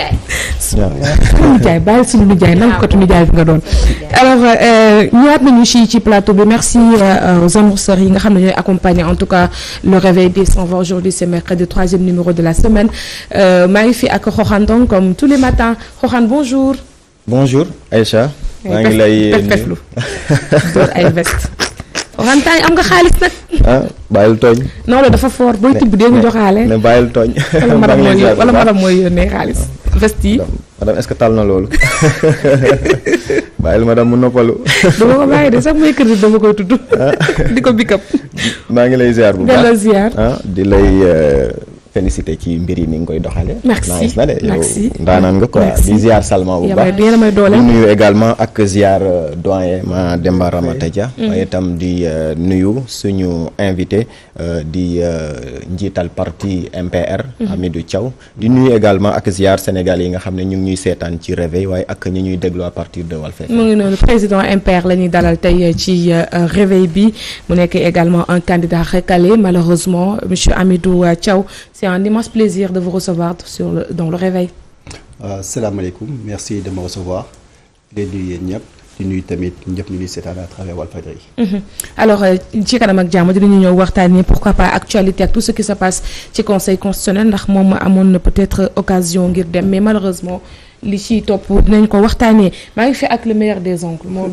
suñu nijaay bàyyi suñu nijaay nankatu nijaay bi nga doon. alors ñëwaat nañu ci plateau bi merci aux annonceurs yi nga xam ne ñooy accompagner en tout cas le réveil des 100 voix. Aujourd'hui c'est mercredi, 3e numéro de la semaine. maa ngi fi ak Xoxan donc comme tous les matins. Xoxan bonjour. bonjour Aïcha. maa ngi lay nuyu door ay veste. Xoxan temps am nga xaalis nag. ah bàyyil tooñ. non loolu dafa fort booy tibb dee nga joxaale. ne bàyyil tooñ. wala madame mooy yónnee xaalis. veste yi madame est-ce que tal na loolu. bàyyil madame mu noppalu. dama ko bàyyi de sax muy kër dama koy tudd. di ko bikap. maa ngi lay ziar bu baax delloo ziar. di lay félicité ci mbir yi ni nga koy doxale merci na de yow merci ndaanaan nga quoi di ziar Salma bu baax yéen a may doole. di nuyu également ak ziar doyen ma Demba Ramata Dia. waaye itam di nuyu suñu invité di njiital parti MPR. Hamidou Thiaw di nuyu également ak ziar Sénégal yi nga xam ne ñu ngi ñuy seetaan ci réveil waaye ak ñi ñuy déglu à partir de Walfadjri. mu ngi noonu président MPR la ñuy dalal tey ci réveil bi mu nekk également un candidat recalé malheureusement monsieur Hamidou Thiaw. C'est un immense plaisir de vous recevoir dans le réveil. Salaamaaleykum, merci de me recevoir. di nuyu yéen ñëpp di nuyu tamit ñëpp ñu ngi seetaan à travers Walfadjri. alors ci kanam ak jàmm dinañu ñëw waxtaanee pourquoi pas actualité ak tout ce qui se passe ci conseil constitutionnel ndax moom amoon na peut-être occasion ngir dem mais malheureusement li ciy topp dinañ ko waxtaanee maa ngi fi ak le meilleur des oncles moo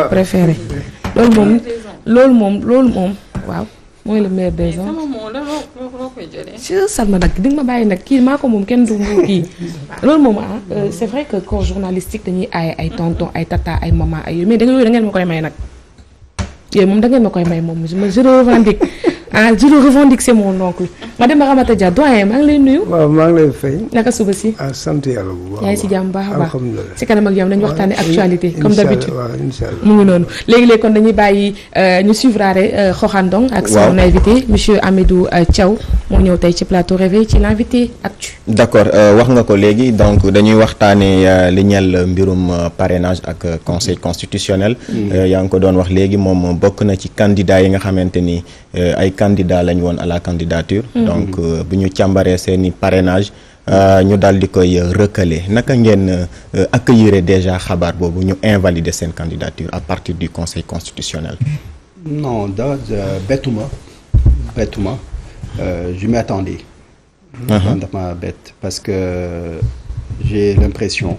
préféré. loolu moom waaw. mooy le meilleur des hommes. sama moom loo koy jëlee. ci Salma nag di nga ma bàyyi nag kii maa ko moom kenn du kii loolu moom c'est vrai que corps journalistique dañuy ay tonton ay tata ay maman ay yooyu mais da ngeen ma koy may nag yooyu moom da ngeen ma koy may moom je le revendique je le revendique c'est mon oncle ma dem ba Ramata Dia doyen maa ngi lay nuyu. waaw maa ngi lay fay. naka suba si. sant yàlla bu baax. yaa ngi si jàmm baax a baax alhamdulilah si kanam ak yow nañu waxtaanee actualité comme d'habitude. waaw incha allah mu ngi noonu léegi kon dañuy bàyyi ñu suivre Xoxan Ndong ak son invité monsieur Hamidou Thiaw moo ñëw tey ci plateau réveil ci l'invité actu. d'accord wax nga ko léegi donc dañuy waxtaanee li ñeel mbirum parrainage ak conseil constitutionnel. yaa ngi ko doon wax léegi moom bokk na ci candidat yi nga xamante ni ay candidat lañ woon à la candidature. donc bu ñu càmbaree seeni parrainage ñu daal di koy recalé naka ngeen accueillir déjà xabaar boobu ñu invalider seen candidature à partir du conseil constitutionnel. non bettuma je m'y attendais. dama bett parce que j'ai l'impression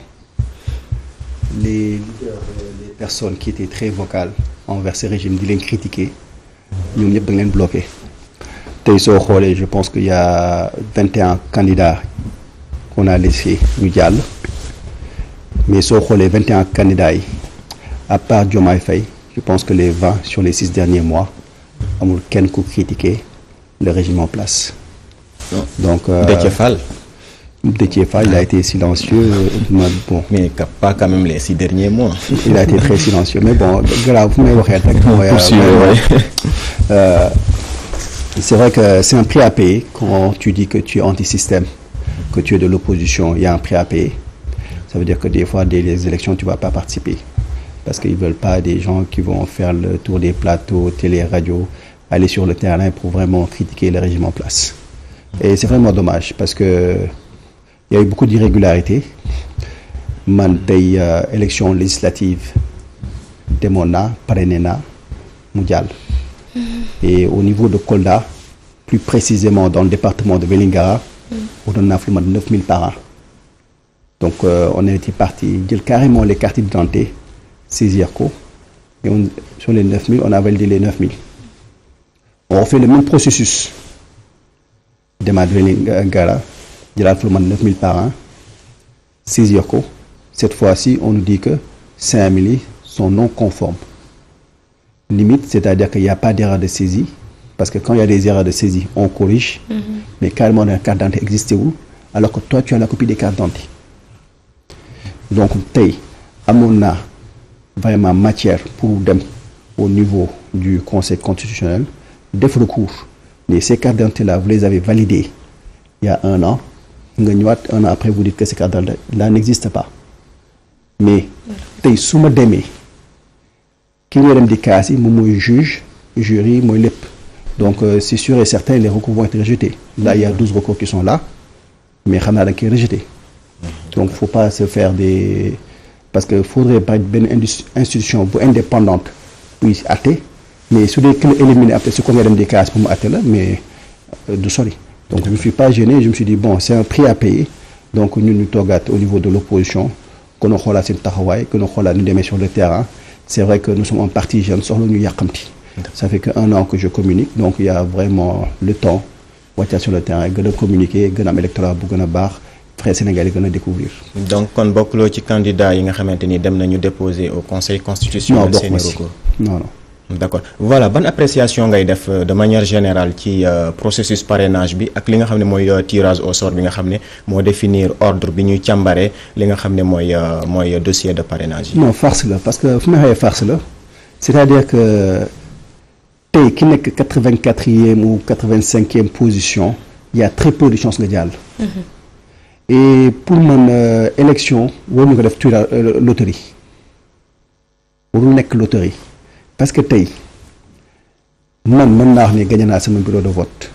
les personnes qui étaient très vocales envers ce régime di leen critiquer ñoom ñëpp da nga leen bloqué. tey soo xoolee je pense qu'il y a 21 candidats qu'on a laissé ñu jàll mais soo xoolee 21 candidats yi à part Diomaye Faye je pense que les 20 sur les 6 derniers mois amul kenn ku critiquer le régime en place. donc Déthié Fall. Déthié Fall il a été silencieux bon. mais pas quand même les 6 derniers mois. il a été très silencieux mais bon grave fu may waxee rek. mooy c'est vrai que c'est un prix à payer quand tu dis que tu es anti-système, que tu es de l'opposition, il y a un prix à payer. Ça veut dire que des fois, dès les élections, tu ne vas pas participer. Parce qu'ils ne veulent pas des gens qui vont faire le tour des plateaux, télé, radio, aller sur le terrain pour vraiment critiquer le régime en place. Et c'est vraiment dommage parce que il y a eu beaucoup d'irrégularités. Man tey élection législative demoon naa parrainé naa mu jàll. Et au niveau de Kolda, plus précisément dans le département de Vélingara, on en a fait 9000 par an. Donc on a été parti jël carrément les cartes d'identité, saisir ko, et sur les 9000, on a validé les 9000. On refait le même processus. Demaat Vélingara, jëlaat fa 9000 par an, saisir ko. Cette fois-ci, on nous dit que 5000 yi sont non conformes. Limite, c'est-à-dire qu'il n'y a pas d'erreur de saisie, parce que quand il y a des erreurs de saisie, on corrige, mais carrément la carte d'identité existe où, alors que toi, tu as la copie des cartes d'identité. Donc, tey amoon na vraiment matière pour dem au niveau du Conseil constitutionnel, def recours. Mais ces cartes d'identité-là, vous les avez validées il y a 1 an, nga ñëwaat 1 an après, vous dites que ces cartes d'identité-là n'existent pas. Mais tey su ma demee ki nga dem di kaas yi moom mooy juge jury mooy lépp donc c'est sûr et certain les recours vont être rejetés là il y a 12 recours qui sont là mais xam naa da nga koy rejeté donc faut pas se faire des parce que faudrait pas benn institution bu indépendante buy àtte mais su dee kële éliminé après su ko nga dem di classe pour mu àtte la mais du sori donc je me suis pas gêné je me suis dit bon c'est un prix à payer donc ñun ñu toogaat au niveau de l'opposition gën a xoolaat seen taxawaay gën a xoolaat ñu demee sur le terrain c'est vrai que nous sommes un parti jeune soxla ñu yàqamti ça fait que 1 an que je communique donc il y a vraiment le temps wàccaat sur le terrain gën a communiquer gën a am électorat bu gën a baax frère Sénégal yi gën a découvrir donc kon bokkuloo ci candidat yi nga xamante ni dem nañu déposer au conseil constitutionnel seeni recours non d'accord voilà ban appréciation ngay def de manière générale ci processus parrainage bi ak li nga xam ne mooy tirage au sort bi nga xam ne moo définir ordre bi ñuy càmbaree li nga xam ne mooy dossier de parrainage yi. non farce la parce que fu ma waxee farce la c'est-à-dire que tey ki nekk 84e ou 85e position il y a très peu de chances nga jàll. et pour man élection waruñu ko def tirage loterie warul nekk loterie. parce que tey man mën naa wax ne gagné naa sama bureau de vote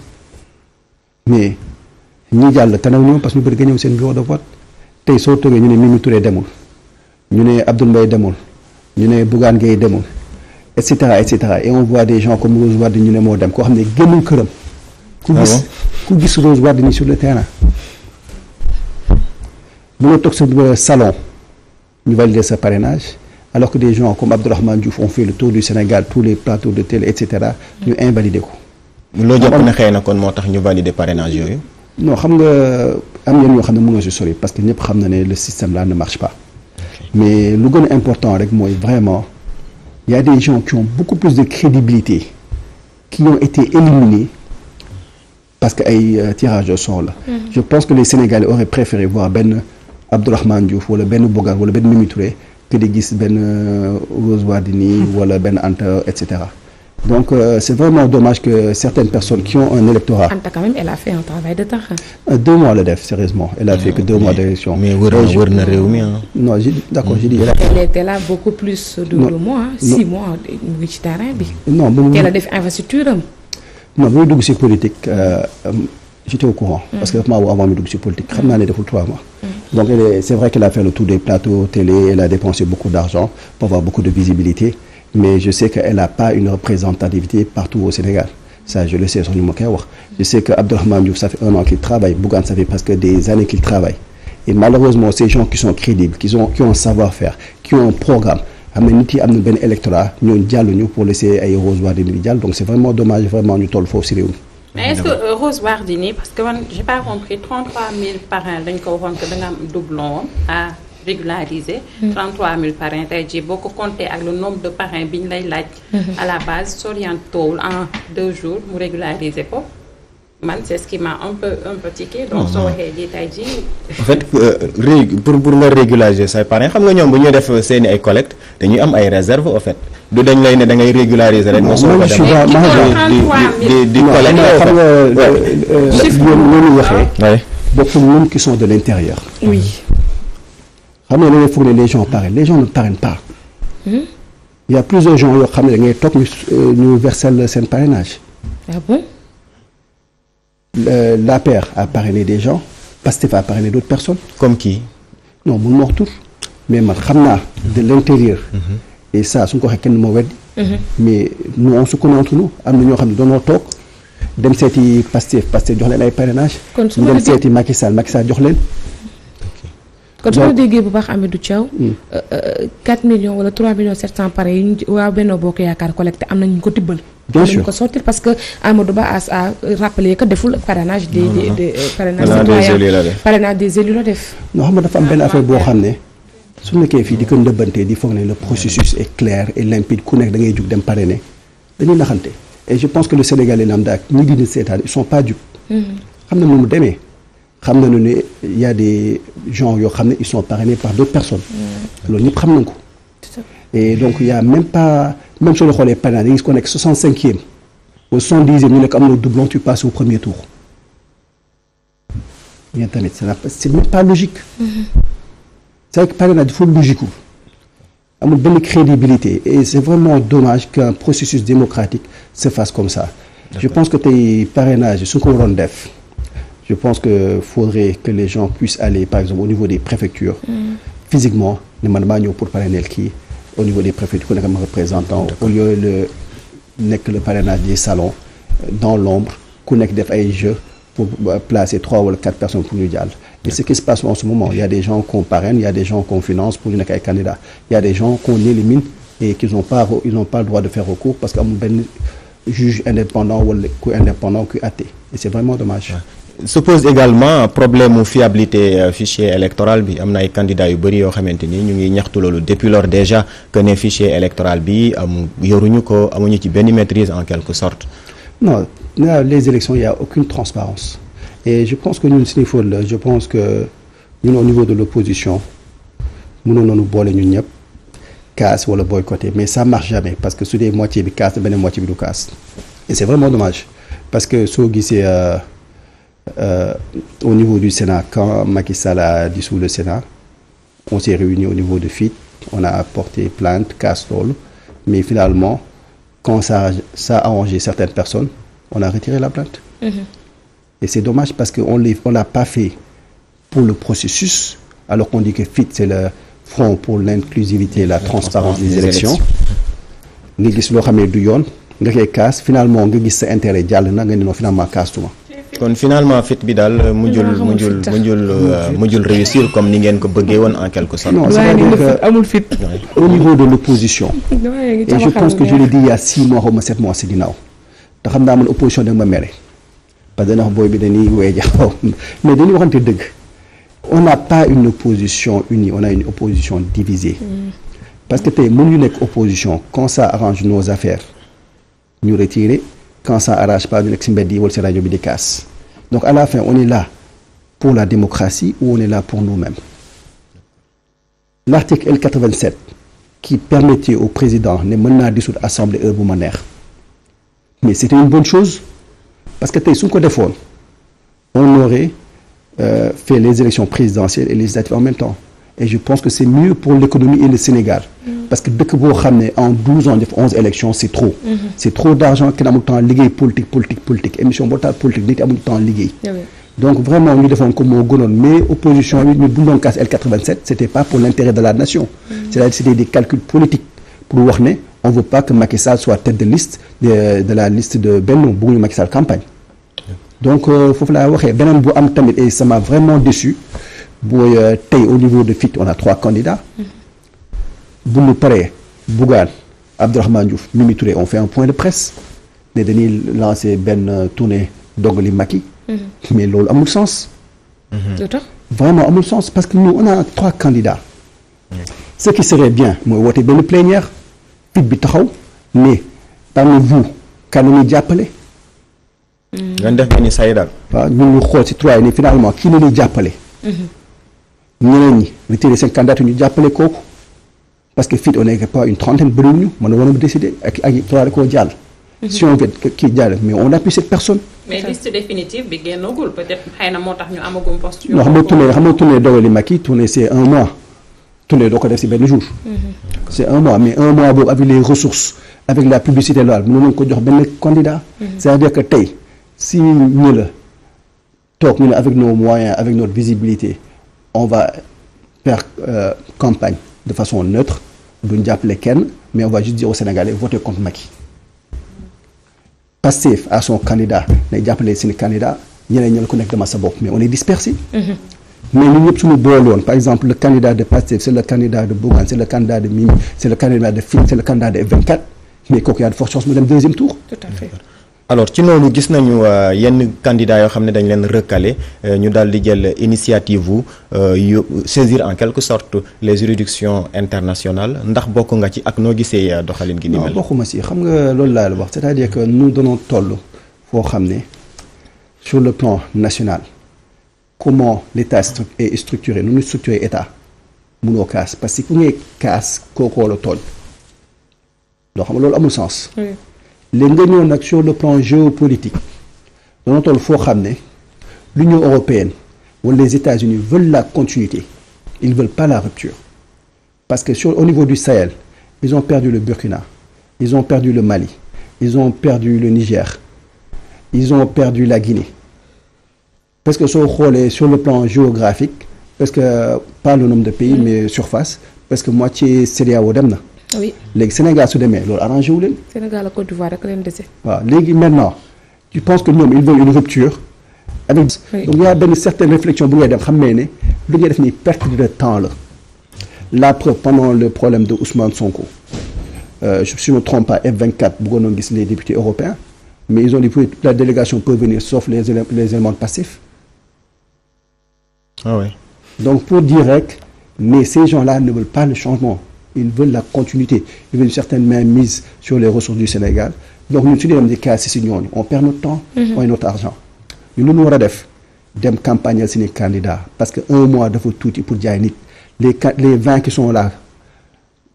mais ñi jàll tanaw ñoom parce que ñu bëri gagné seen bureau de vote tey soo toogee ñu ne Mimi Touré demul ñu ne Abdoul Mbaye demul ñu ne Bougane Gueye demul et cetera et on voit des gens comme Rose Wardini ñu ne moo dem koo xam ne génnul këram. ku gis Rose Wardini sur le terrain bu nga toog sa salon ñu valider sa parrainage. alors que des gens comme Abdourahmane Diouf ont fait le tour du Sénégal tous les plateaux de télé et cetera ñu invalider ko. loo jàpp ne xëy na kon moo tax ñu valider parrainage yooyu. non xam nga am ñenn ñoo xam ne mënoo si sori parce que ñëpp xam na ne le système là ne marche pas. mais lu gën a important rek mooy vraiment il y a des gens qui ont beaucoup plus de crédibilité qui ont été éliminés parce que ay tirage au sort la. je pense que les Sénégalais auraient préféré voir benn Abdourahmane Diouf wala benn Bougane wala benn Mimi Touré. que di gis benn Rose Wardini wala benn Anta et cetera donc c'est vraiment dommage que certaines personnes qui ont un électorat. Anta quand même elle a fait un travail de terrain. 2 mois la def sérieusement elle a fait que 2 mois d'élection. mais wër na réew mi non j'ai d'accord j'ai dit. elle était là beaucoup plus de 2 mois 6 mois mu ngi ci terrain bi. non teel a def investiture am. non bu ñu dugg ci politique j'étais au courant. parce que dafa maa woo avant mi dugg ci politique xam naa ne deful 3 mois. donc c'est vrai qu'elle a fait le tour des plateaux télé elle a dépensé beaucoup d'argent pour avoir beaucoup de visibilité mais je sais qu'elle n'a pas une représentativité partout au Sénégal ça je le sais sax ñu ma koy wax je sais que Abdourahmane Diouf ça fait 1 an qu'il travaille Bougane ça fait presque des années qu'il travaille et malheureusement ces gens qui sont crédibles qui ont un savoir-faire qui ont un programme am na nit yi am na benn électorat ñooñu jàlluñu pour laisser ay Rose Wardini di jàll donc c'est vraiment dommage vraiment ñu toll foofu ci réew mi. mais est-ce que Rose Wardini parce que man j'ai pas compris 33 000 parrains dañ ko waxoon que da nga am doublon à régulariser. 33 000 parrains tey jii boo ko compter ak le nombre de parrains bi ñu lay laaj. à la base s'orientewul en 2 jours mu régulariser ko man c'est ce qui m'a un peu tiqué. donc soo waxee ji tey jii. en fait pour nga régulariser say parrains xam nga ñoom bu ñuy def seeni ay collecte dañuy am ay réserve au fait. du dañ lay ne da ngay régulariser rek. non man je suis di collecte xam nga loolu waxee. bokkul ñun qui sont de l'intérieur. oui. xam nga dañuy foog ne les gens parrainent les gens ne parrainent pas. il y a plusieurs gens yoo xam ne da ngay toog ñu verser seen parrainage. ah bon. l'APR a parrainé des gens Pastef a parrainé d'autres personnes. comme qui. non mun ma wax tur mais man xam naa de l'intérieur. et ça su ñu ko waxee kenn moo weddi. mais nous on se connaît entre nous am na ñoo xam ne doonoo toog dem seeti Pastef jox leen ay parrainage. kon su ñu ma dem seeti Macky Sall jox leen. kon su ma déggee bu baax Hamidou Thiaw. 4 millions wala 3 millions 700 pare yi waa Benno Bokk Yaakaar collecté am na ñu ko tibbal. bien sûr am nañu ko sortir parce que Amadou Ba a rappelé que deful parrainage des parrainage des élus la def. non xam nga dafa am benn affaire boo xam ne su nekkee fii di ko ndëbbantee di foog ne le processus est clair et limpide ku nekk da ngay jug dem parrainer dañuy naxante et je pense que le Sénégalais lambda ak ñi di nit seetaan ils sont pas dupes. xam na nu mu demee. xam nañu ne y a des gens yoo xam ne ils sont parrainés par d'autres personnes. loolu ñëpp xam nañ ko. et donc y a même pas même soo xoolee parrainage yi gis ko nekk 65e au 70e ñu nekk am na doublon tu passes au premier tour. bien tamit c'est même pas logique. c'est vrai que parrainage dafa logique amul benn crédibilité et c'est vraiment dommage qu'un processus démocratique se fasse comme ça. je pense que tey parrainage su ko waroon def. je pense que faudrait que les gens puissent aller par exemple au niveau des préfectures physiquement ne man maa ñëw pour parrainer kii au niveau des préfectures ku nekk am représentant au lieu le nekk le parrainage des salons dans l'ombre ku nekk def ay jeux pour placer 3 ou 4 personnes pour ñu jàll. Et ce qui se passe en ce moment, il y a des gens qu'on parraine, il y a des gens qu'on finance pour ñu nekk ay candidats, il y a des gens qu'on élimine et qu'ils n'ont pas le droit de faire recours parce qu'amul benn juge indépendant wala ku indépendant ku àtte et c'est vraiment dommage. se pose également problème mu fiabilité fichier électoral bi am na ay candidats yu bëri yoo xamante ni ñu ngi ñaxtu loolu depuis lors déjà que ne fichier électoral bi yoruñu ko amuñu ci benn maîtrise en quelque sorte. Non, les élections il y a aucune transparence et je pense que ñun suñu faute la je pense que ñun au niveau de l'opposition mënoon nañu boole ñun ñëpp casse wala boycotter mais ça marche jamais parce que su dee moitié bi casse beneen moitié bi du casse et c'est vraiment dommage parce que soo gisee au niveau du Sénat quand Macky Sall a dissous le Sénat on s'est réunis au niveau de FIT on a porté plainte casse loolu mais finalement quand ça a arrangé certaines personnes on a retiré la plainte et c'est dommage parce que on l'a pas fait pour le processus alors qu'on dit que FIT c'est le front pour l'inclusivité et la transparence des élections nga gis loo xam ne du yoon nga koy casse finalement nga gis sa intérêt jàll na nga ne non finalement casse tuma kon finalement fit bi daal mujjul réussir comme ni ngeen ko bëggee woon en quelque sorte. non c'est-à-dire que amul fit au niveau de l'opposition et je pense que je l'ai dit il y a 6 mois ou 7 mois si ginnaaw te xam naa man opposition da nga ma mere parce que dana wax booy bi dañuy wéy jaxaw mais dañuy waxante dëgg on n'a pas une opposition unie on a une opposition divisée parce que tey mënuñu nekk opposition quand ça arrange nos affaires ñu retirer quand ça arrange pas ñu nekk si mbedd yi wala si rajo bi di casse donc à la fin on est là pour la démocratie ou on est là pour nous-mêmes l'article L87 qui permettait au président ne mën naa dissoudre assemblée heure bu ma neex mais c'était une bonne chose parce que tey su ñu ko defoon on aurait fait les élections présidentielles et législatives en même temps et je pense que c'est mieux pour l'économie et le Sénégal parce que dëkk boo xam ne en 12 ans def 11 élections c'est trop c'est trop d'argent kenn amul temps liggéey politique émission boo taal politique nit amul temps liggéey donc vraiment ñu defoon ko moo gënoon mais opposition bi ñu bundoon casse L87 c'était pas pour l'intérêt de la nation c'est-à-dire c'était des calculs politiques pour wax ne on veut pas que Macky Sall soit tête de liste de la liste de Benno bëgguñu Macky Sall campagne donc foofu laa waxee beneen bu am tamit et ça m'a vraiment déçu booy tey au niveau de FIT on a 3 candidats bu ñu paree Bougane Abdourahmane Diouf Mimi Touré on fait un point de presse ne dañuy lancer benn tournée dogali Macky mais loolu amul sens vraiment amul sens parce que nous on a 3 candidats ce qui serait bien mooy woote benn plénière FIT bi taxaw mais parmi vous kan la ñuy jàppale nga def benn say daal waaw ñun ñu xool si 3 yi ni finalement kii la ñuy jàppale ñeneen ñi retirer seen candidat ñu jàppale kooku parce que FIT on n'est pas une trentaine bëriwuñu mën na waroon décider ak 3 rek koo jàll si on veut kii jàll mais on appuie cette personne mais liste définitive bi génnagul peut-être xëy na moo tax ñu amagum posture non xam nga tournée dogali Macky tournée c'est 1 mois tournée doo ko def si benn jour c'est 1 mois mais 1 mois boobu avec les ressources avec la publicité loolu mënu nañ ko jox benn candidat c'est-à-dire que tey si ñu la toog ñu ne avec nos moyens avec notre visibilité on va faire campagne de façon neutre duñ jàppale kenn mais on va juste dire aux Sénégalais votez contre Macky Pastef à son candidat nay jàppale seen candidat ñeneen ñi ku nekk dama sa bopp mais on est dispersé mais ñun ñëpp suñu booloon par exemple le candidat de Pastef c'est le candidat de Bougane c'est le candidat de Mimi c'est le candidat de FIT c'est le candidat de F24 mais kooku y a de fortes chances mu dem 2e tour tout à fait alors ci noonu gis nañu yenn candidats yoo xam ne dañ leen recalé ñu daal di jël initiative wu saisir en quelque sorte les juridictions internationales ndax bokk nga ci ak noo gisee doxalin gi ni mel. non bokkuma si xam nga loolu laa la wax c'est-à-dire que nous dañoo toll foo xam ne sur le plan national comment l'État est structuré nu ñu structuré État mënoo kaas parce que ku ngay kaas kookoo la tooñ doo xam nga loolu amul sens. léegi nga ñëw nag sur le plan géopolitique dañoo toll foo xam ne l'Union européenne wala les États-Unis veulent la continuité ils veulent pas la rupture parce que au niveau du Sahel ils ont perdu le Burkina ils ont perdu le Mali ils ont perdu le Niger ils ont perdu la Guinée parce que soo xoolee sur le plan géographique parce que pas le nombre de pays mais surface parce que moitié CEDEAO dem na. oui léegi Sénégal su demee loolu arrangé wu leen. Sénégal ak Côte d'Ivoire rek leen dese. waaw léegi maintenant tu penses que ñoom ils veulent une rupture. avec oui. donc il y a benn certaine réflexion bu ngay dem xam ne lu ngay def ni perte de temps la. La preuve pendant le problème de Ousmane Sonko je ne me trompe pas F24 bëggoon na gis les députés européens mais ils ont dit que la délégation peut venir sauf les éléments passifs. Ah oui. Donc pour dire rek mais ces gens-là ne veulent pas le changement ils veulent la continuité ils veulent une certaine mainmise sur les ressources du Sénégal donc ñun su ñu dem di casser si ñooñu on perd notre temps. on notre argent ñun lu ñu war a def dem campagne si ni candidat parce que un mois dafa tuuti pour jaay nit les 20 qui sont là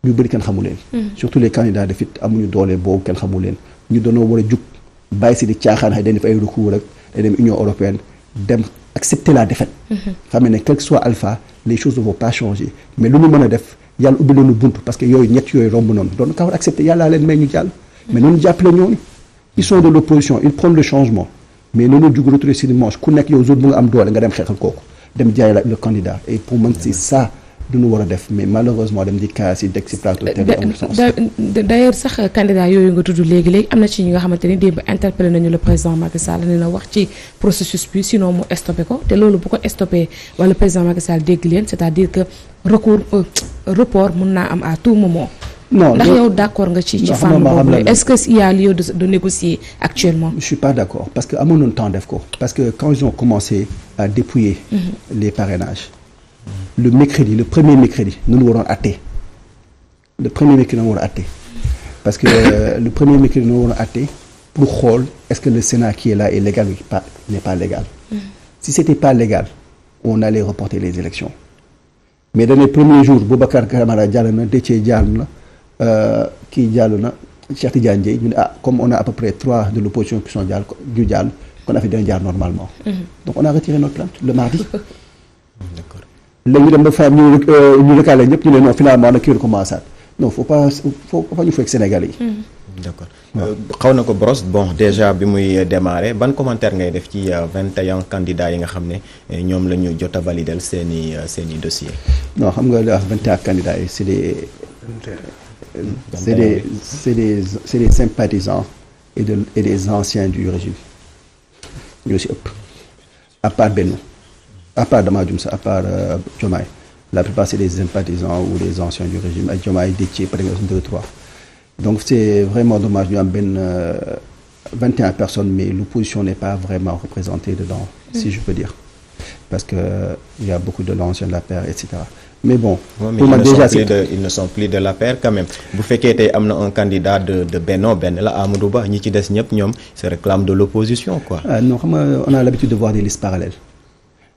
ñu bëri kenn xamu leen. surtout les candidats de fit amuñu doole boobu kenn xamu leen ñu doonoo war a jug bàyyi si di caaxaan xëy dañu def ay recours rek day dem Union européenne dem accepter la défaite. xam ne quel que soit alpha les choses ne vont pas changer mais lu ñu mën a def yàlla ubbi leen buntu parce que yooyu ñett yooyu romb noonu doon ka war accepter yàllaa leen may ñu jàll. mais noonu jàppale ñooñu ils sont de l'opposition ils prônent le changement mais noonu jug retrouver si dimanche ku nekk yow zone bu nga am doole nga dem xeexal kooku dem jaay la le candidat et pour man c'est ça. du ñu war a def mais malheureusement dem di cas yi deg si plateau télé amul sens. d'ailleurs sax candidat yooyu nga tudd léegi am na ci ñi nga xamante ni démb interpellé nañu le président Macky Sall ne na wax ci processus bi sinon mu stoppé ko te loolu bu ko stoppé wala président Macky Sall dégg leen c'est-à-dire que report mun naa am à tout moment. non ndax yow d'accord nga ci fànn boobu est-ce que il y a lieu de négocier actuellement. je suis pas d'accord parce que amoon nañu temps def ko parce que quand ils ont commencé à dépouiller les parrainages. le premier mercredi nous waroon àtte le premier mercredi nous waroon àtte parce que le premier mercredi nous waroon àtte pour xool est-ce que le Sénat qui est là est légal ou pas n'est pas légal. si c'était pas légal on allait reporter les élections mais dans les premiers jours Boubacar Camara jàll na Déthié jàll na kii jàll na Cheikh Tidiane Dièye ñu ne comme on a à peu près 3 de l'opposition qui sont jàll ñu jàll kon affaire dina jaar normalement. donc on a retiré notre plainte le mardi. D'accord. léegi ñu dem ba femme ñu recalé ñëpp ñu ne non finalement na kii recommencé non faut pas ñu fekk Sénégalais yi. d'accord xaw na ko brosse bon déjà bi muy démarrer ban commentaire ngay def ci 21 candidats yi nga xam ne ñoom la ñu jot a valider seeni dossiers. non xam nga li wax 21 candidats yi c'est des sympathisants et des anciens du régime ñoo si ëpp à part Benno. à part Dama Dioum sax à part Diomaye la plupart c'est des sympathisants ou des anciens du régime ak Diomaye Déthié par exemple 2 3 donc c'est vraiment dommage ñu am benn 21 personnes mais l'opposition n'est pas vraiment représentée dedans si je peux dire parce que il y a beaucoup de l'ancien de l'APR et cetera mais bon. pour moi déjà ils ne sont plus de l'APR quand même bu fekkee tey am na un candidat de Benno benn la Amadou Ba ñi ci des ñëpp ñoom se réclament de l'opposition quoi. non xam nga on a l'habitude de voir des listes parallèles.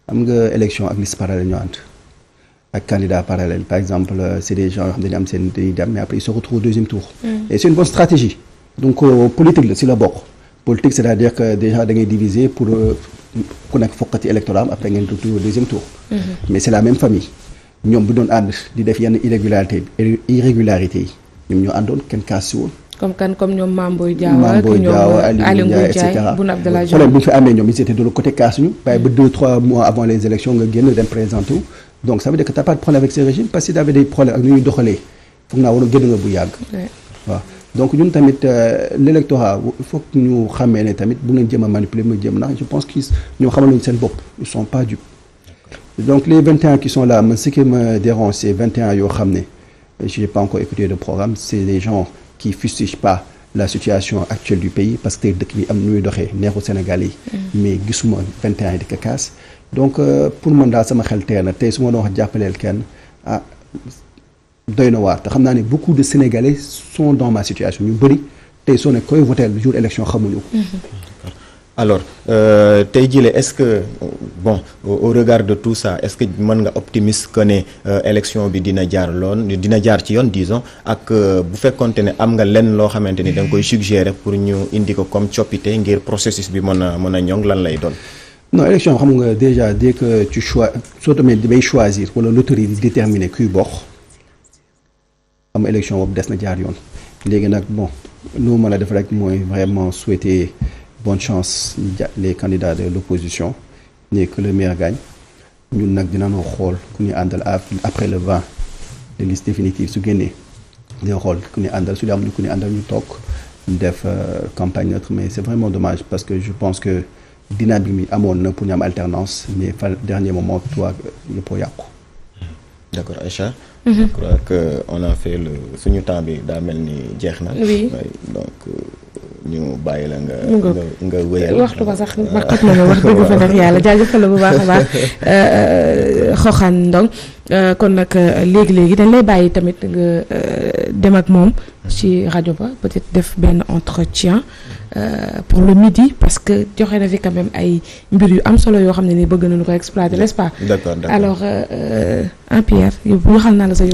am nga élection ak liste parallèle ñoo ànd ak candidat parallèle par exemple c'est des gens yoo xam ne dañuy am seen dañuy dem mais après ils se retrouvent au deuxième tour. et c'est une bonne stratégie donc politique la si la bokk politique c'est-à-dire que déjà da ngay diviser pour ku nekk fokkati électorat am après ngeen retour au deuxième tour. mais c'est la même famille ñoom bu doon ànd di def yenn irrégularité yi ñoom ñoo àndoon kenn kaas si woon. comme ñoom Mame Boye Diao Aly Ngouille Ndiaye Boun Abdallah Dionne problème bu ñu fi amee ñoom ils étaient de l'autre côté kaasuñu waaye ba 2-3 mois avant les élections nga génn dem présenter wu donc ça veut dire que t'as pas de problème avec ce régime parce que t'avais des problèmes ak ni ñuy doxalee foog naa war a génn nga bu yàgg waaw donc ñun tamit l'électorat il faut que ñu xamee ne tamit bu ngeen jëm a manipuler ma jëm na je pense que ñoo xamal nañu seen bopp ils sont pas dupes donc les 21 qui sont là man ce qui me dérange c'est 21 yoo xam ne j'ai pas encore écouté le programme c'est des gens qui fustigent pas la situation actuelle du pays parce que tey dëkk bi am nu muy doxee neexu Sénégal yi mais gisuma 21 yi di ko kaas donc pour man daal sama xel teel na tey su ma doon wax jàppaleel kenn doy na waar te xam naa ne beaucoup de Sénégalais sont dans ma situation ñu bëri tey soo ne koy voter le jour élection xamuñu ko. alors tey jii est-ce que bon au regard de tout ça est-ce que mën nga optimiste que ne élection bi dina jaar ci yoon disons ak bu fekkonte ne am nga lenn loo xamante ni da nga koy suggérer pour ñu indi ko comme coppite ngir processus bi mën a ñoŋ lan lay doon. non élection xam nga déjà dès que tu soo tamit damay choisir wala l'autorité di déterminer kuy bokk am élection boobu des na jaar yoon léegi nag bon lu mën a def rek mooy vraiment souhaiter bonne chance les candidats de l'opposition mais que le meilleur gagne ñun nag dinañoo xool ku ñu àndal après le 20 les listes définitives su génnee dina xool ku ñu àndal su dee amuñu ku ñu àndal ñu toog def campagne neutre mais c'est vraiment dommage parce que je pense que dynamique mi amoon na pour ñu am alternance mais dernier moment toi yëpp a yàqu. D'accord Aïcha. Je crois que on a fait suñu temps bi daa mel ni jeex na. oui donc ñu bàyyi la nga wéyal. waxtu ba sax xat na ma wax dëgg fa neex yàlla jaajëfal la bu baax a baax Xoxane Ndong kon nag léegi dañ lay bàyyi tamit nga dem ak moom ci rajo ba peut-être def benn entretien pour le midi parce que joxe na fi quand même ay mbir yu am solo yoo xam ne ni bëgg nañu ko exploiter n'est-ce pas. D'accord. Alors Pierre yow waxal naa la sa yow.